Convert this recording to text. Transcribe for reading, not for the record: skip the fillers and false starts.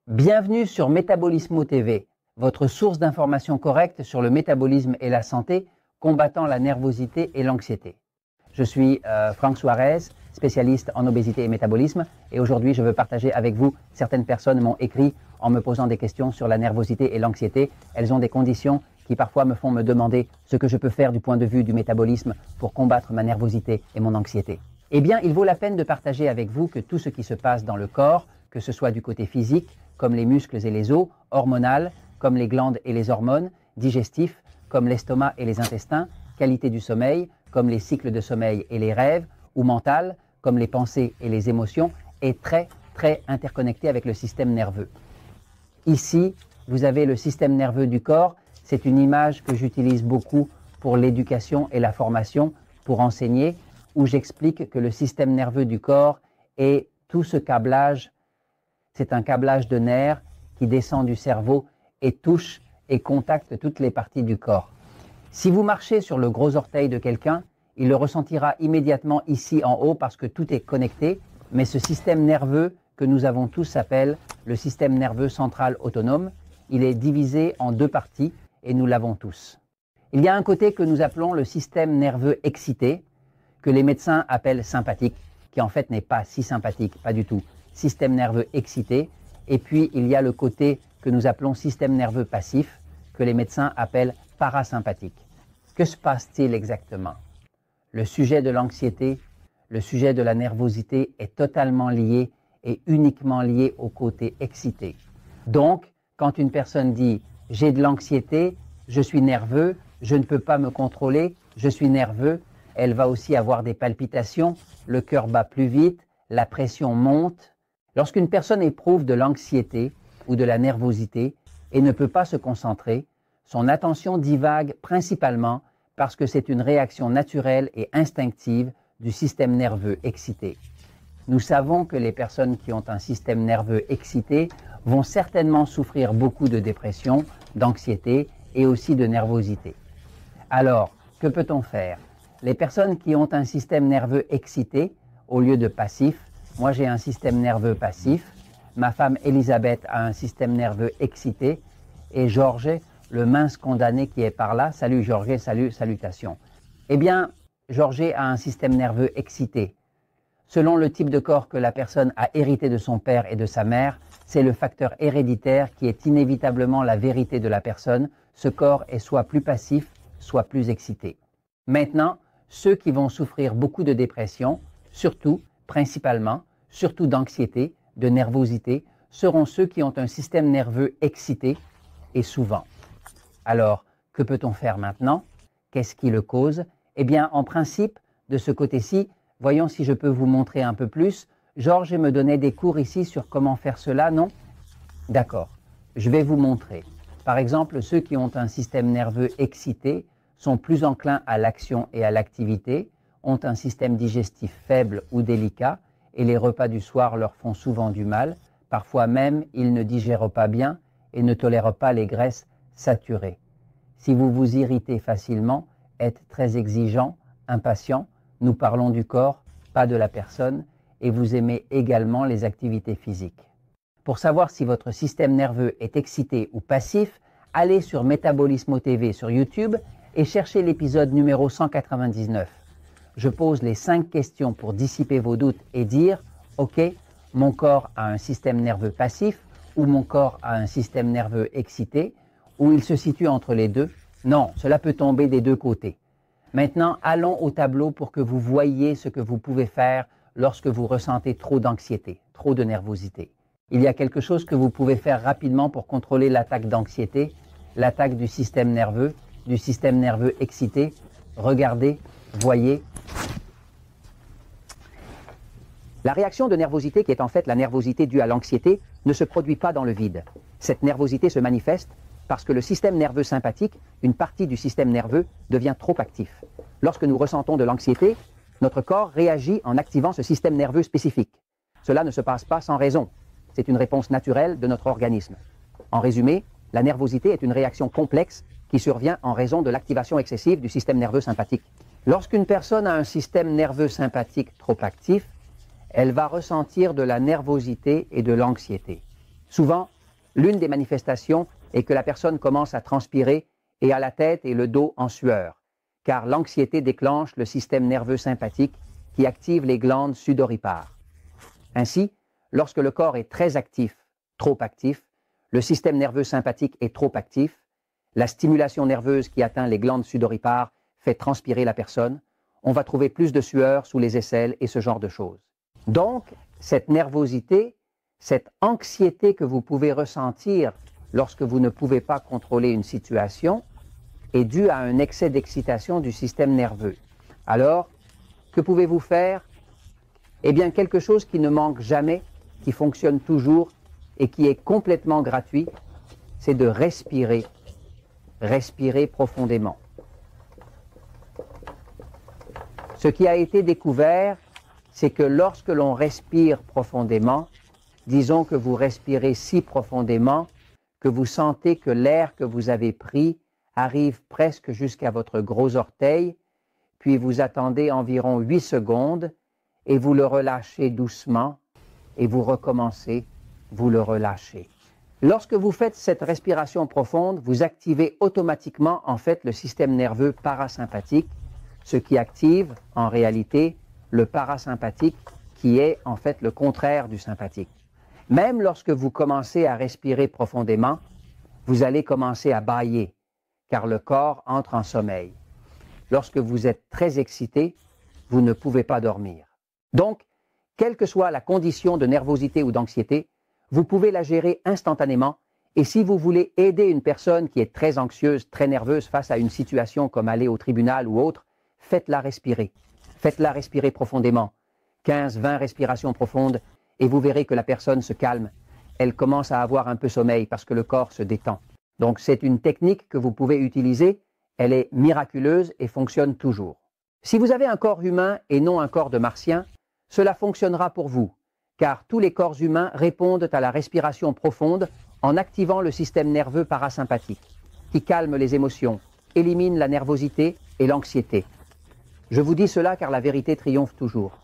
Bienvenue sur Métabolismo TV, votre source d'informations correctes sur le métabolisme et la santé, combattant la nervosité et l'anxiété. Je suis Franck Suarez, spécialiste en obésité et métabolisme, et aujourd'hui je veux partager avec vous. Certaines personnes m'ont écrit en me posant des questions sur la nervosité et l'anxiété. Elles ont des conditions qui parfois me font me demander ce que je peux faire du point de vue du métabolisme pour combattre ma nervosité et mon anxiété. Eh bien, il vaut la peine de partager avec vous que tout ce qui se passe dans le corps, que ce soit du côté physique, comme les muscles et les os, hormonal, comme les glandes et les hormones, digestif, comme l'estomac et les intestins, qualité du sommeil, comme les cycles de sommeil et les rêves, ou mental, comme les pensées et les émotions, est très interconnecté avec le système nerveux. Ici, vous avez le système nerveux du corps. C'est une image que j'utilise beaucoup pour l'éducation et la formation, pour enseigner, où j'explique que le système nerveux du corps est tout ce câblage. C'est un câblage de nerfs qui descend du cerveau et touche et contacte toutes les parties du corps. Si vous marchez sur le gros orteil de quelqu'un, il le ressentira immédiatement ici en haut parce que tout est connecté, mais ce système nerveux que nous avons tous s'appelle le système nerveux central autonome. Il est divisé en deux parties et nous l'avons tous. Il y a un côté que nous appelons le système nerveux excité, que les médecins appellent sympathique, qui en fait n'est pas si sympathique, pas du tout. Système nerveux excité, et puis il y a le côté que nous appelons système nerveux passif, que les médecins appellent parasympathique. Que se passe-t-il exactement? Le sujet de l'anxiété, le sujet de la nervosité est totalement lié et uniquement lié au côté excité. Donc, quand une personne dit « j'ai de l'anxiété, je suis nerveux, je ne peux pas me contrôler, je suis nerveux », elle va aussi avoir des palpitations, le cœur bat plus vite, la pression monte. Lorsqu'une personne éprouve de l'anxiété ou de la nervosité et ne peut pas se concentrer, son attention divague principalement parce que c'est une réaction naturelle et instinctive du système nerveux excité. Nous savons que les personnes qui ont un système nerveux excité vont certainement souffrir beaucoup de dépression, d'anxiété et aussi de nervosité. Alors, que peut-on faire? Les personnes qui ont un système nerveux excité au lieu de passif, moi j'ai un système nerveux passif, ma femme Elisabeth a un système nerveux excité et Georges, le mince condamné qui est par là, salut Georges, salutations. Eh bien, Georges a un système nerveux excité. Selon le type de corps que la personne a hérité de son père et de sa mère, c'est le facteur héréditaire qui est inévitablement la vérité de la personne. Ce corps est soit plus passif, soit plus excité. Maintenant, ceux qui vont souffrir beaucoup de dépression, surtout, principalement, surtout d'anxiété, de nervosité, seront ceux qui ont un système nerveux excité et souvent. Alors, que peut-on faire maintenant? Qu'est-ce qui le cause? Eh bien, en principe, de ce côté-ci, voyons si je peux vous montrer un peu plus. Georges me donnait des cours ici sur comment faire cela, non? D'accord, je vais vous montrer. Par exemple, ceux qui ont un système nerveux excité sont plus enclins à l'action et à l'activité, ont un système digestif faible ou délicat, et les repas du soir leur font souvent du mal. Parfois même, ils ne digèrent pas bien et ne tolèrent pas les graisses saturées. Si vous vous irritez facilement, êtes très exigeant, impatient, nous parlons du corps, pas de la personne, et vous aimez également les activités physiques. Pour savoir si votre système nerveux est excité ou passif, allez sur Métabolismo TV sur YouTube et cherchez l'épisode numéro 199. Je pose les 5 questions pour dissiper vos doutes et dire « Ok, mon corps a un système nerveux passif ou mon corps a un système nerveux excité ou il se situe entre les deux. Non, cela peut tomber des deux côtés. Maintenant, allons au tableau pour que vous voyiez ce que vous pouvez faire lorsque vous ressentez trop d'anxiété, trop de nervosité. Il y a quelque chose que vous pouvez faire rapidement pour contrôler l'attaque d'anxiété, l'attaque du système nerveux excité. Regardez, voyez. La réaction de nervosité, qui est en fait la nervosité due à l'anxiété, ne se produit pas dans le vide. Cette nervosité se manifeste parce que le système nerveux sympathique, une partie du système nerveux, devient trop actif. Lorsque nous ressentons de l'anxiété, notre corps réagit en activant ce système nerveux spécifique. Cela ne se passe pas sans raison. C'est une réponse naturelle de notre organisme. En résumé, la nervosité est une réaction complexe qui survient en raison de l'activation excessive du système nerveux sympathique. Lorsqu'une personne a un système nerveux sympathique trop actif, elle va ressentir de la nervosité et de l'anxiété. Souvent, l'une des manifestations est que la personne commence à transpirer et a la tête et le dos en sueur, car l'anxiété déclenche le système nerveux sympathique qui active les glandes sudoripares. Ainsi, lorsque le corps est très actif, trop actif, le système nerveux sympathique est trop actif, la stimulation nerveuse qui atteint les glandes sudoripares fait transpirer la personne, on va trouver plus de sueur sous les aisselles et ce genre de choses. Donc, cette nervosité, cette anxiété que vous pouvez ressentir lorsque vous ne pouvez pas contrôler une situation est due à un excès d'excitation du système nerveux. Alors, que pouvez-vous faire? Eh bien, quelque chose qui ne manque jamais, qui fonctionne toujours et qui est complètement gratuit, c'est de respirer. Respirer profondément. Ce qui a été découvert, c'est que lorsque l'on respire profondément, disons que vous respirez si profondément que vous sentez que l'air que vous avez pris arrive presque jusqu'à votre gros orteil, puis vous attendez environ 8 secondes et vous le relâchez doucement et vous recommencez, vous le relâchez. Lorsque vous faites cette respiration profonde, vous activez automatiquement en fait le système nerveux parasympathique, ce qui active en réalité le parasympathique qui est en fait le contraire du sympathique. Même lorsque vous commencez à respirer profondément, vous allez commencer à bâiller, car le corps entre en sommeil. Lorsque vous êtes très excité, vous ne pouvez pas dormir. Donc, quelle que soit la condition de nervosité ou d'anxiété, vous pouvez la gérer instantanément et si vous voulez aider une personne qui est très anxieuse, très nerveuse face à une situation comme aller au tribunal ou autre, faites-la respirer. Faites-la respirer profondément. 15-20 respirations profondes et vous verrez que la personne se calme. Elle commence à avoir un peu sommeil parce que le corps se détend. Donc c'est une technique que vous pouvez utiliser. Elle est miraculeuse et fonctionne toujours. Si vous avez un corps humain et non un corps de martien, cela fonctionnera pour vous, car tous les corps humains répondent à la respiration profonde en activant le système nerveux parasympathique, qui calme les émotions, élimine la nervosité et l'anxiété. Je vous dis cela car la vérité triomphe toujours.